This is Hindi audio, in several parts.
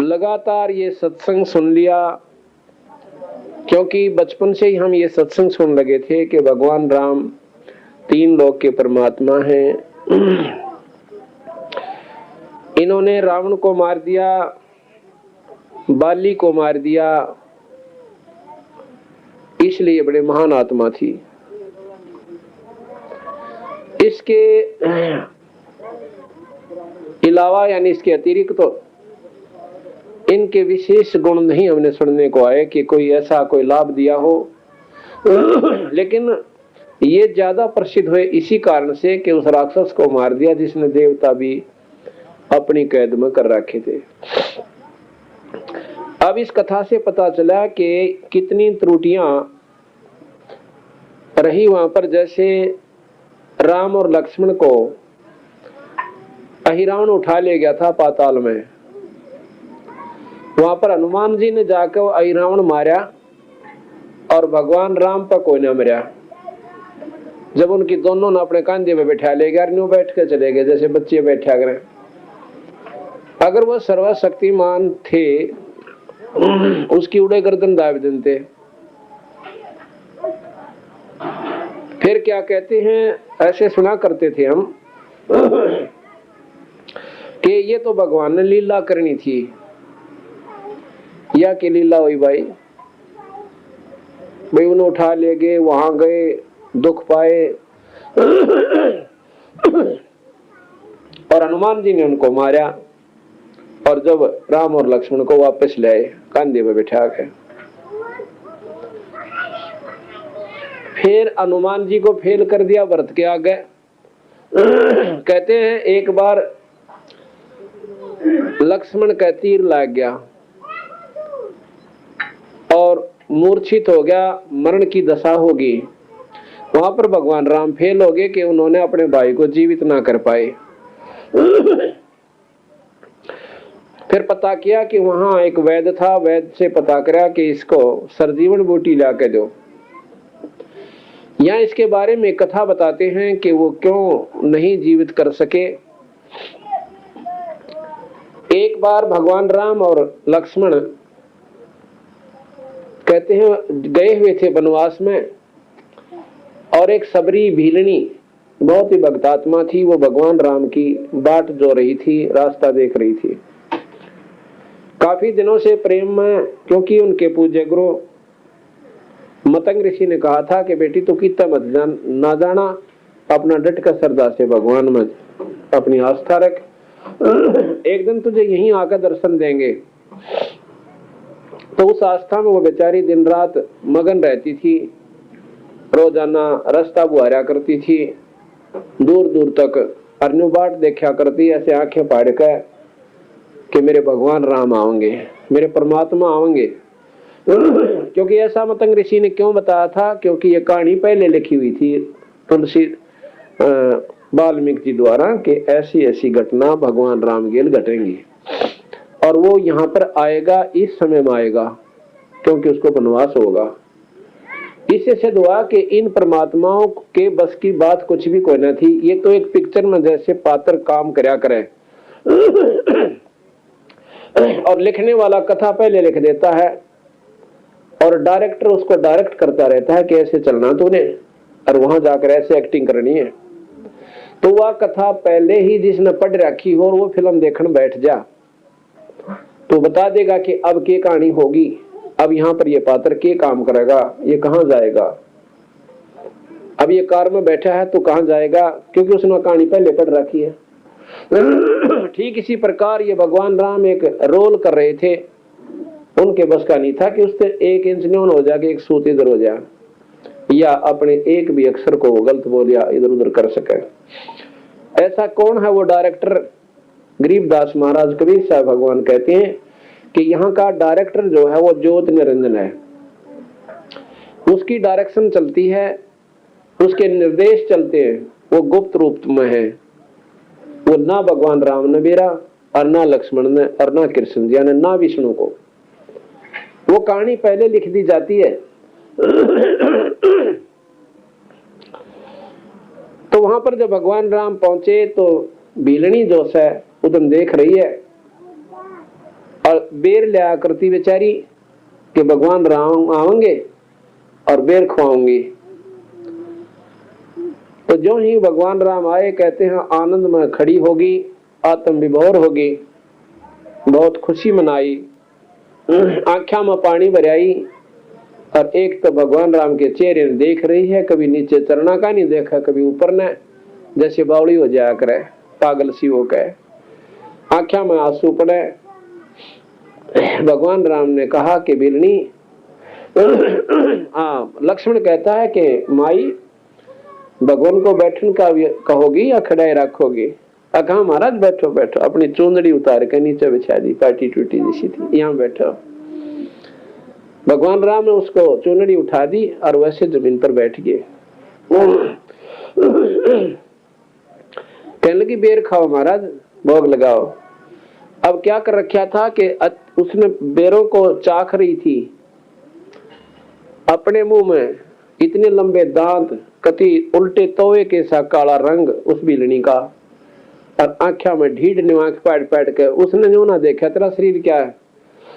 लगातार ये सत्संग सुन लिया, क्योंकि बचपन से ही हम ये सत्संग सुन लगे थे कि भगवान राम तीन लोक के परमात्मा हैं। इन्होंने रावण को मार दिया, बाली को मार दिया, इसलिए बड़े महान आत्मा थी। इसके अलावा यानी इसके अतिरिक्त तो इनके विशेष गुण नहीं हमने सुनने को आए कि कोई ऐसा कोई लाभ दिया हो। लेकिन ये ज्यादा प्रसिद्ध हुए इसी कारण से कि उस राक्षस को मार दिया जिसने देवता भी अपनी कैद में कर रखे थे। अब इस कथा से पता चला कि कितनी त्रुटियां रही वहां पर। जैसे राम और लक्ष्मण को अहिरावण उठा ले गया था पाताल में, वहां पर हनुमान जी ने जाकर वो अहिरावण मारा और भगवान राम पर कोई न मरा। जब उनकी दोनों ने अपने कंधे पे बैठा ले गया, न्यू बैठ के चले गए जैसे बच्चे बैठा करें। अगर वो सर्वशक्तिमान थे उसकी उड़े गर्दन दाब देते। फिर क्या कहते हैं, ऐसे सुना करते थे हम कि ये तो भगवान ने लीला करनी थी। या की लीला हुई भाई उन्हें उठा ले गए, वहां गए, दुख पाए और हनुमान जी ने उनको मारा। और जब राम और लक्ष्मण को वापस लाए कंधे पे बिठा के, फिर हनुमान जी को फेल कर दिया भरत के आगे। कहते हैं एक बार लक्ष्मण का तीर लग गया और मूर्छित हो गया, मरण की दशा होगी। वहां पर भगवान राम फेल हो गए कि उन्होंने अपने भाई को जीवित ना कर पाए। फिर पता किया कि वहां एक वैद्य था, वैद्य से पता करा कि इसको सरजीवन बूटी ला के दो। यहाँ इसके बारे में कथा बताते हैं कि वो क्यों नहीं जीवित कर सके। एक बार भगवान राम और लक्ष्मण कहते हैं गए हुए थे वनवास में, और एक सबरी भीलनी बहुत ही भक्तात्मा थी, वो भगवान राम की बाट जो रही थी, रास्ता देख रही थी। काफी दिनों से प्रेम में, क्योंकि उनके पूज्य गुरु मतंग ऋषि ने कहा था कि बेटी तू कितना मत ना जाना, अपना डट कर श्रद्धा से भगवान में अपनी आस्था रख, एक दिन तुझे यहीं आकर दर्शन देंगे। तो उस आस्था में वो बेचारी दिन रात मगन रहती थी, रोजाना रास्ता बुहारा करती थी, दूर दूर तक अरन्यु बाट देखा करती, ऐसे आंखें फाड़ कर कि मेरे भगवान राम आएंगे, मेरे परमात्मा आएंगे। क्योंकि ऐसा मतंग ऋषि ने क्यों बताया था, क्योंकि ये कहानी पहले लिखी हुई थी तुलसी वाल्मीकि जी द्वारा कि ऐसी ऐसी घटना भगवान राम गेल घटेंगी और वो यहाँ पर आएगा, इस समय में आएगा क्योंकि उसको वनवास होगा। इससे सिद्ध हुआ कि इन परमात्माओं के बस की बात कुछ भी कोई न थी। ये तो एक पिक्चर में जैसे पात्र काम करया करे और लिखने वाला कथा पहले लिख देता है और डायरेक्टर उसको डायरेक्ट करता रहता है कि ऐसे चलना तूने और वहां जाकर ऐसे एक्टिंग करनी है। तो वह कथा पहले ही जिसने पढ़ रखी हो और वो फिल्म देखने बैठ जा तो बता देगा कि अब क्या कहानी होगी, अब यहाँ पर ये पात्र क्या काम करेगा, ये कहाँ जाएगा, अब ये कार में बैठा है तो कहाँ जाएगा, क्योंकि उसने कहानी पहले पढ़ रखी है। ठीक इसी प्रकार ये भगवान राम एक रोल कर रहे थे, उनके बस का नहीं था कि उससे एक इंच न्यून हो जाके एक सूत इधर हो जाए या अपने एक भी अक्षर को गलत बोल या इधर उधर कर सके। ऐसा कौन है वो डायरेक्टर? गरीबदास महाराज कबीर साहब भगवान कहते हैं कि यहाँ का डायरेक्टर जो है वो ज्योत निरंजन है, उसकी डायरेक्शन चलती है, उसके निर्देश चलते हैं, वो गुप्त रूप में है। वो ना भगवान राम ने बेरा और ना लक्ष्मण ने और ना कृष्ण जी ने ना विष्णु को, वो कहानी पहले लिख दी जाती है। तो वहां पर जब भगवान राम पहुंचे तो भीलनी जो है उधर देख रही है और बेर लिया करती बेचारी कि भगवान राम आवेंगे और बेर खुआऊंगी। तो जो ही भगवान राम आए, कहते हैं आनंद में खड़ी होगी, आत्म विभोर होगी, बहुत खुशी मनाई, आंखों में पानी भराई। और एक तो भगवान राम के चेहरे ने देख रही है, कभी नीचे चरना का नहीं देखा, कभी ऊपर ने, जैसे बावड़ी हो जाया करे, पागल सी हो गए, आंखों में आंसू पड़े। भगवान राम ने कहा कि बिलनी, लक्ष्मण कहता है कि माई भगवान को बैठन का कहोगी या खड़ाई रखोगी? कहा महाराज बैठो बैठो, अपनी चूंदड़ी उतार के नीचे बिछा दी, पाटी टूटी जैसी थी, यहाँ बैठो। भगवान राम ने उसको चूंदड़ी उठा दी और वैसे जमीन पर बैठ गए। कहने लगी बेर खाओ महाराज, भोग लगाओ। अब क्या कर रखा था कि उसने बेरों को चाख रही थी, अपने मुंह में इतने लंबे दांत, कति उल्टे तवे के सा काला रंग उस बिलनी का, और आंखों में ढीठ निवाक पैड पैड के। उसने जो ना देखा तेरा शरीर क्या है,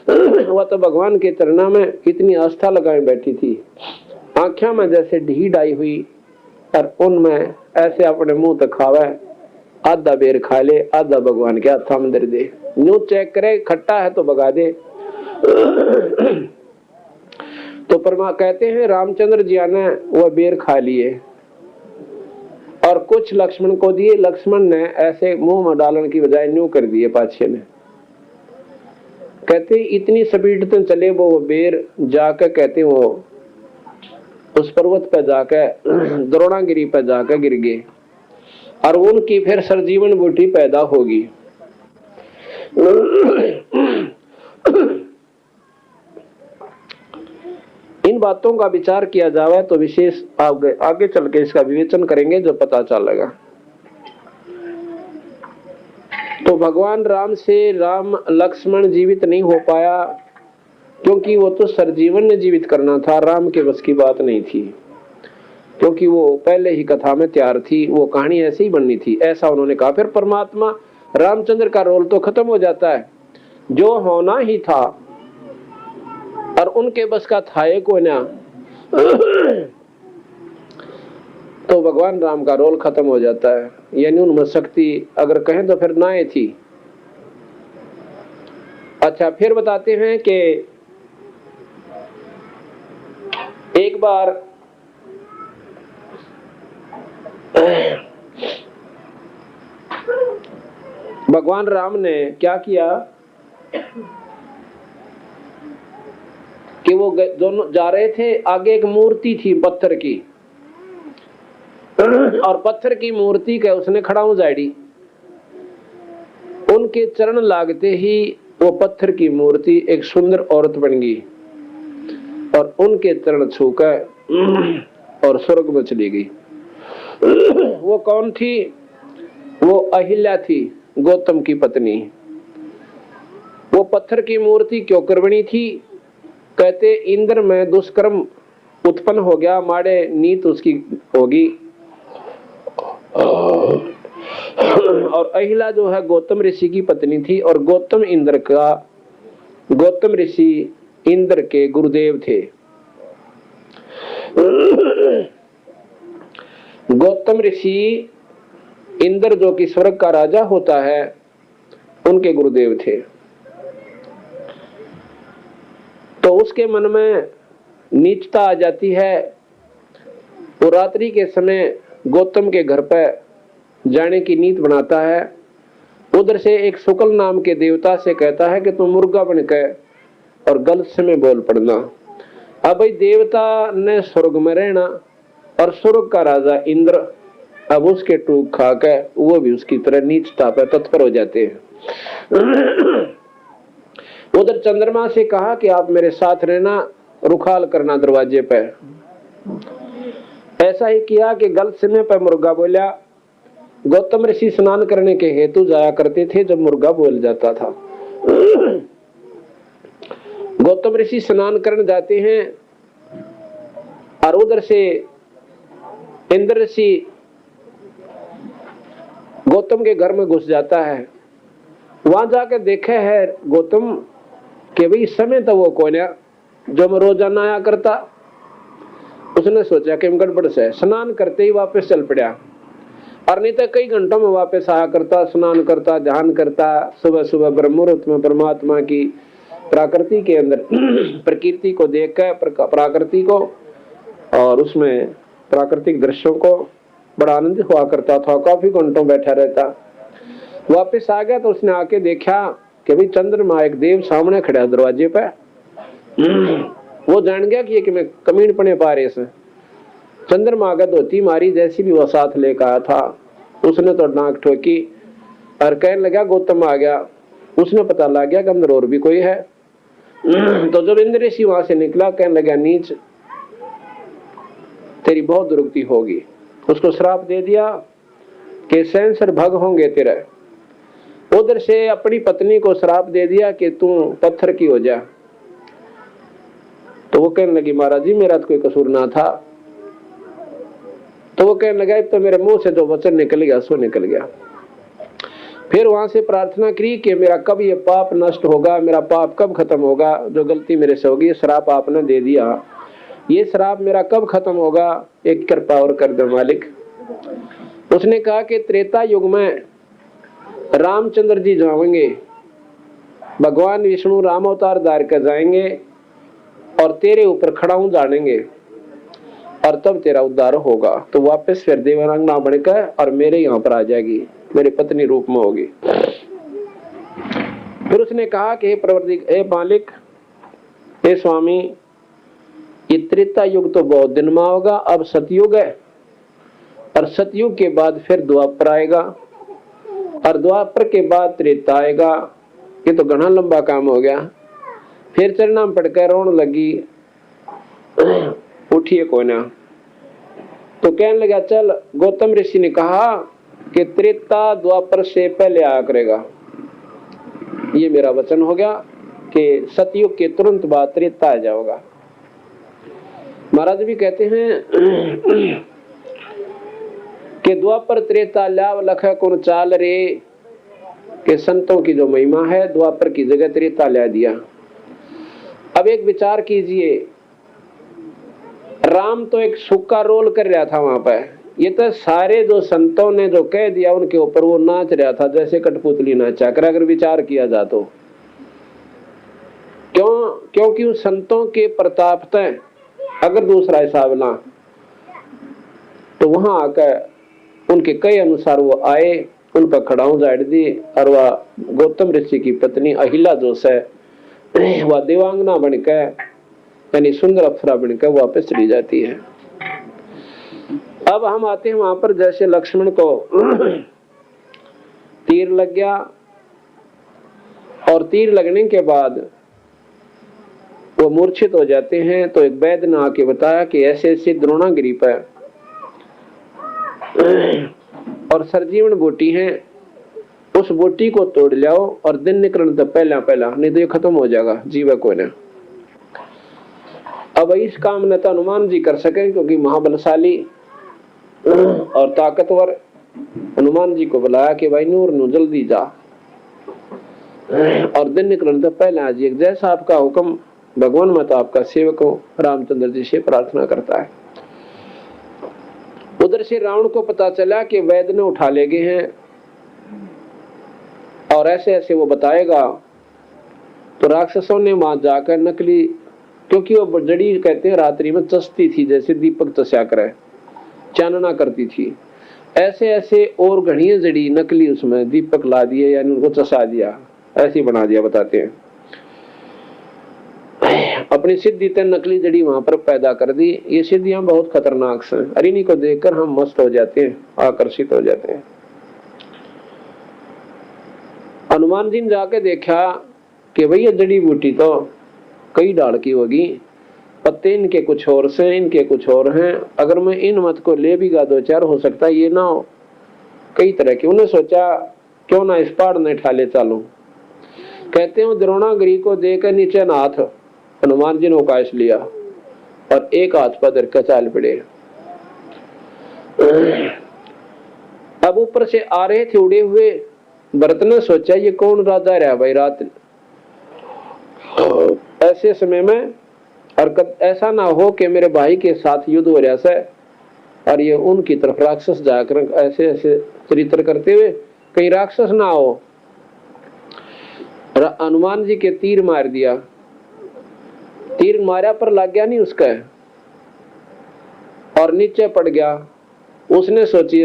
वह तो भगवान के चरणों में इतनी आस्था लगाए बैठी थी, आंखों में जैसे ढीठ आई हुई, और उनमें ऐसे अपने मुंह तक खावे, आधा बेर खा ले, आधा भगवान के हाथ में दे दे, यूं चेक करे खट्टा है तो भगा दे। तो परमा कहते हैं रामचंद्र जी ने वह बेर खा लिए और कुछ लक्ष्मण को दिए। लक्ष्मण ने ऐसे मुंह में डालने की बजाय न्यू कर दिए पाछे ने। कहते इतनी स्पीड तो चले वो बेर, जाकर कहते वो उस पर्वत पर जाकर द्रोणागिरी पर जाकर गिर गए, और उनकी फिर सरजीवन बूटी पैदा होगी। इन बातों का विचार किया जाए तो विशेष आगे चल के इसका विवेचन करेंगे, जो पता चलेगा। तो भगवान राम से राम लक्ष्मण जीवित नहीं हो पाया, क्योंकि वो तो सरजीवन ने जीवित करना था, राम के बस की बात नहीं थी, क्योंकि वो पहले ही कथा में तैयार थी, वो कहानी ऐसे ही बननी थी, ऐसा उन्होंने कहा। फिर परमात्मा रामचंद्र का रोल तो खत्म हो जाता है, जो होना ही था और उनके बस का था को ना, तो भगवान राम का रोल खत्म हो जाता है। यानी उनमें शक्ति अगर कहें तो फिर ना थी। अच्छा, फिर बताते हैं कि एक बार भगवान राम ने क्या किया कि वो दोनों जा रहे थे, आगे एक मूर्ति थी पत्थर की, और पत्थर की मूर्ति के उसने खड़ा हो जाड़ी। उनके चरण लागते ही वो पत्थर की मूर्ति एक सुंदर औरत बन गई और उनके चरण छूकर और स्वर्ग में चली गई। वो कौन थी? वो अहिल्या थी, गौतम की पत्नी। वो पत्थर की मूर्ति क्यों कर बनी थी? कहते इंद्र में दुष्कर्म उत्पन्न हो गया, माड़े नीत उसकी होगी, और अहिला जो है गौतम ऋषि की पत्नी थी, और गौतम ऋषि इंद्र के गुरुदेव थे। गौतम ऋषि इंद्र जो कि स्वर्ग का राजा होता है, उनके गुरुदेव थे। तो उसके मन में नीचता आ जाती है। वो रात्रि के समय गौतम के घर पर जाने की नीत बनाता है। उधर से एक शुक्ल नाम के देवता से कहता है कि तुम मुर्गा बनकर और गलत समय बोल पड़ना। अब भाई देवता ने स्वर्ग में रहना और स्वर्ग का राजा इंद्र अब उसके टूक खाकर वो भी उसकी तरह नीचता पर तत्पर हो जाते हैं। उधर चंद्रमा से कहा कि आप मेरे साथ रहना, रुखाल करना दरवाजे पे। ऐसा ही किया कि गलत समय पर मुर्गा बोला। गौतम ऋषि स्नान करने के हेतु जाया करते थे जब मुर्गा बोल जाता था। गौतम ऋषि स्नान करने जाते हैं और उधर से इंद्र ऋषि गौतम के घर में घुस जाता है। वहां जाकर देखे है गौतम कि भाई इस समय तो वो कौन है जो मैं रोजाना आया करता। उसने सोचा कि गड़बड़ से, स्नान करते ही वापस चल पड़ा, और नहीं तो कई घंटों में वापस आया करता, स्नान करता, ध्यान करता, सुबह सुबह ब्रह्म मुहूर्त में परमात्मा की प्रकृति के अंदर प्रकृति को देखकर, प्रकृति को और उसमें प्राकृतिक दृश्यों को बड़ा आनंदित हुआ करता था। काफी घंटों बैठा रहता। वापस आ गया तो उसने आके देखा कि भाई चंद्रमा एक देव सामने खड़ा है दरवाजे पे। वो जान गया कि ये कि मैं कमीन पने पा रहे से। चंद्रमा का धोती मारी जैसी भी वो साथ लेकर आया था, उसने तो नाक ठोकी और कहने लगा गौतम आ गया। उसने पता लग गया कि अंदर और भी कोई है। तो जब इंद्र ऋषि वहां से निकला, कहने लगा नीच तेरी बहुत दुर्गति होगी। उसको श्राप दे दिया कि सेंसर भग होंगे तेरे। उधर से अपनी पत्नी को श्राप दे दिया कि तू पत्थर की हो जा। तो वो कहने लगी महाराज जी मेरा तो कोई कसूर ना था। तो वो कहने लगा तो मेरे मुंह से जो वचन निकल गया सो निकल गया। फिर वहां से प्रार्थना की कि मेरा कब ये पाप नष्ट होगा, मेरा पाप कब खत्म होगा, जो गलती मेरे से होगी। श्राप आपने दे दिया, ये श्राप मेरा कब खत्म होगा, एक कृपा और कर दो मालिक। उसने कहा कि त्रेता युग में रामचंद्र जी जाएंगे, भगवान विष्णु राम अवतार धार कर जाएंगे और तेरे ऊपर खड़ा हूं जानेंगे, और तब तेरा उद्धार होगा। तो वापस फिर देवांगना बनकर और मेरे यहाँ पर आ जाएगी, मेरी पत्नी रूप में होगी। फिर उसने कहा कि हे प्रवर्तिक, हे मालिक, हे स्वामी, ये त्रेता युग तो बहुत दिन में होगा, अब सतयुग है, और सतयुग के बाद फिर द्वापर आएगा, और द्वापर के बाद त्रेता आएगा। ये तो घना लंबा काम हो गया। फिर चरणा में पड़कर रोने लगी, उठिए कोना। तो कहने लगा चल, गौतम ऋषि ने कहा कि त्रेता द्वापर से पहले आया करेगा। ये मेरा वचन हो गया कि सतयुग के तुरंत बाद त्रेता आ जाएगा। महाराज भी कहते हैं कि द्वापर त्रेता लाव लख कुन चाल रे, के संतों की जो महिमा है द्वापर की जगह त्रेता ला दिया। अब एक विचार कीजिए, राम तो एक सूखा रोल कर रहा था वहां पर, ये तो सारे जो संतों ने जो कह दिया उनके ऊपर वो नाच रहा था जैसे कठपुतली नाचा कर। अगर विचार किया जा तो क्योंकि उस संतों के प्रताप तय अगर दूसरा हिसाब ला तो वहां आकर उनके कई अनुसार वो आए, उन पर खड़ाऊ झाड़ दी, और वह गौतम ऋषि की पत्नी अहिला जो है वह देवांगना बनकर यानी सुंदर अप्सरा बनकर वापस चली जाती है। अब हम आते हैं वहां पर, जैसे लक्ष्मण को तीर लग गया, और तीर लगने के बाद वो मूर्छित हो जाते हैं। तो एक वैद्य ने आके बताया कि ऐसे ऐसे द्रोणागिरी पर और सरजीवन बूटी है, उस बूटी को तोड़ लाओ और दिन निकलने तो पहला पहला, नहीं तो ये खत्म हो जाएगा जीवा को ना। अब इस काम न तो हनुमान जी कर सके क्योंकि महाबलशाली और ताकतवर। हनुमान जी को बुलाया कि भाई नूर नू जल्दी जा और दिन निकलने तो पहले आज एक जैसा आपका हुक्म भगवान, मैं तो आपका सेवक हूं। रामचंद्र जी से प्रार्थना करता है। उधर से रावण को पता चला कि वैद्य ने उठा ले गए हैं और ऐसे ऐसे वो बताएगा। तो राक्षसों ने वहां जाकर नकली, क्योंकि वो जड़ी कहते हैं रात्रि में चसती थी जैसे दीपक चस्या करे, चानना करती थी, ऐसे ऐसे और घड़ियां जड़ी नकली उसमें दीपक ला दिए यानी उनको चसा दिया, ऐसे बना दिया बताते हैं। अपनी सिद्धि तक नकली जड़ी वहां पर पैदा कर दी। ये सिद्धियां बहुत खतरनाक हैं, अरिनी को देखकर हम मस्त हो जाते हैं, आकर्षित हो जाते हैं। हनुमान जी ने जाके देखा कि भैया जड़ी बूटी तो कई डाल की होगी, पत्ते इनके कुछ और से, इनके कुछ और हैं, अगर मैं इन मत को ले भी गा दो चार हो सकता है ये ना हो, कई तरह की। उन्हें सोचा क्यों ना इस पहाड़ ने ठाले चालू। कहते हैं द्रोणागिरी को देकर नीचे न हाथ हनुमान जी ने उकाश लिया और एक हाथ पर धर कर चाल पड़े। अब ऊपर से आ रहे थे उड़े हुए। भरत ने सोचा ये कौन राजा रहा भाई, रात ऐसे समय में और ऐसा ना हो कि मेरे भाई के साथ युद्ध हो रहा है और ये उनकी तरफ राक्षस जाकर ऐसे ऐसे चरित्र करते हुए कहीं राक्षस ना हो। हनुमान जी के तीर मार दिया, तीर मारा पर लग गया नहीं उसका और नीचे पड़ गया। उसने सोची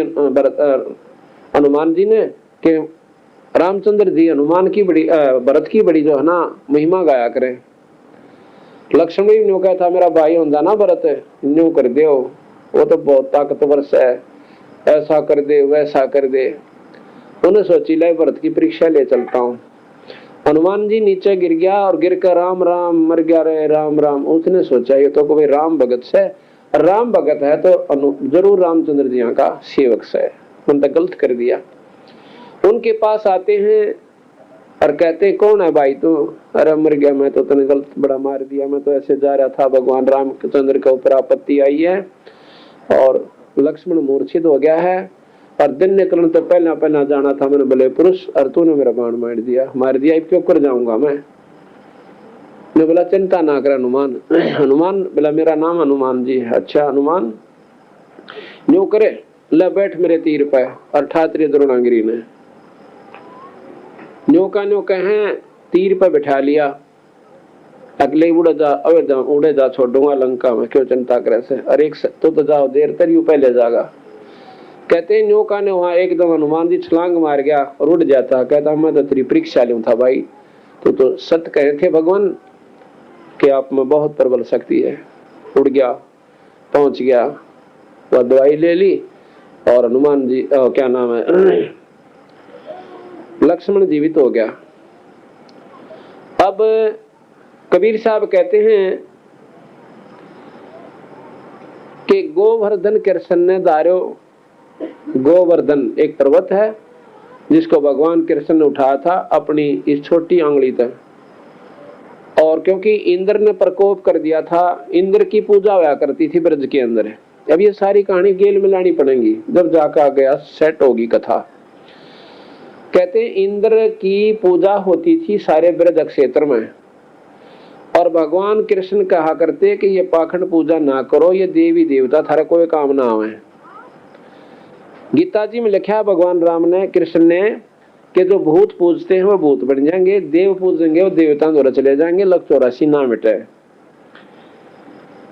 हनुमान जी ने कि रामचंद्र जी हनुमान की बड़ी भरत की बड़ी जो है ना महिमा गाया करें। लक्ष्मण भी न्यू कहता मेरा भाई होता ना भरत न्यू कर दे, वो तो बहुत ताकतवर है, ऐसा कर दे वैसा कर दे। उन्हें सोची ले भरत की परीक्षा ले चलता हूँ। हनुमान जी नीचे गिर गया और गिर कर राम राम मर गया रे राम राम। उसने सोचा ये तो कोई राम भगत से, राम भगत है तो जरूर रामचंद्र जी का सेवक से, उन्होंने गलत कर दिया। उनके पास आते हैं और कहते कौन है भाई तू? अरे मर गया मैं तो, तूने गलत बड़ा मार दिया, मैं तो ऐसे जा रहा था, भगवान रामचंद्र के ऊपर आपत्ति आई है और लक्ष्मण मूर्छित हो गया है और दिन निकलने तो पहला पहला जाना था मैंने भले पुरुष और तूने मेरा बाण मार दिया, क्यों कर जाऊंगा मैं? ने बोला चिंता ना कर हनुमान। हनुमान बोला मेरा नाम हनुमान जी है। अच्छा हनुमान न्यू करे, ले बैठ मेरे तीर पे और ठात्री द्रोणागिरी ने न्यू का न्यू कहें तीर पे बिठा लिया। अगले उड़े जा छोड़ूंगा लंका में, क्यों चिंता करे से? अरे एक तो जाओ देर तर यू पहले जागा। कहते न्यू का ने वहां एकदम हनुमान जी छलांग मार गया और उड़ जाता। कहता मैं तो तेरी परीक्षा लूं था भाई, तो सत्य कहे थे भगवान कि आप में बहुत प्रबल शक्ति है। उड़ गया, पहुंच गया, वह दवाई ले ली और हनुमान जी क्या नाम है लक्ष्मण जीवित हो गया। अब कबीर साहब कहते हैं कि गोवर्धन कृष्ण ने दारो, गोवर्धन एक पर्वत है जिसको भगवान कृष्ण ने उठाया था अपनी इस छोटी आंगली तक, और क्योंकि इंद्र ने प्रकोप कर दिया था, इंद्र की पूजा हुआ करती थी ब्रज के अंदर। अब ये सारी कहानी गेल मिलानी पड़ेगी जब जाकर गया सेट होगी कथा। कहते इंद्र की पूजा होती थी सारे ब्रज क्षेत्र में और भगवान कृष्ण कहा करते कि ये पाखंड पूजा ना करो, ये देवी देवता थारा कोई काम ना आवे। गीता जी में लिखा है भगवान राम ने कृष्ण ने कि जो भूत पूजते हैं वो भूत बन जाएंगे, देव पूजेंगे वो देवता द्वारा चले जाएंगे, लक 84 ना मिटे।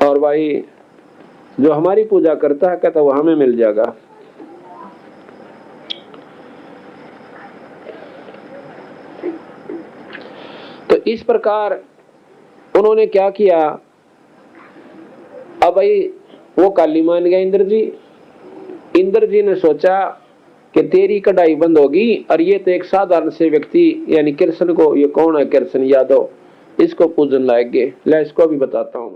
और भाई जो हमारी पूजा करता है कहता वो हमें मिल जाएगा। तो इस प्रकार उन्होंने क्या किया, अब भाई वो काली मान गया इंद्र जी। इंद्र जी ने सोचा कि तेरी कढ़ाई बंद होगी और ये तो एक साधारण से व्यक्ति यानी कृष्ण को, ये कौन है कृष्ण यादव, इसको पूजन लाएंगे। ले इसको भी बताता हूं।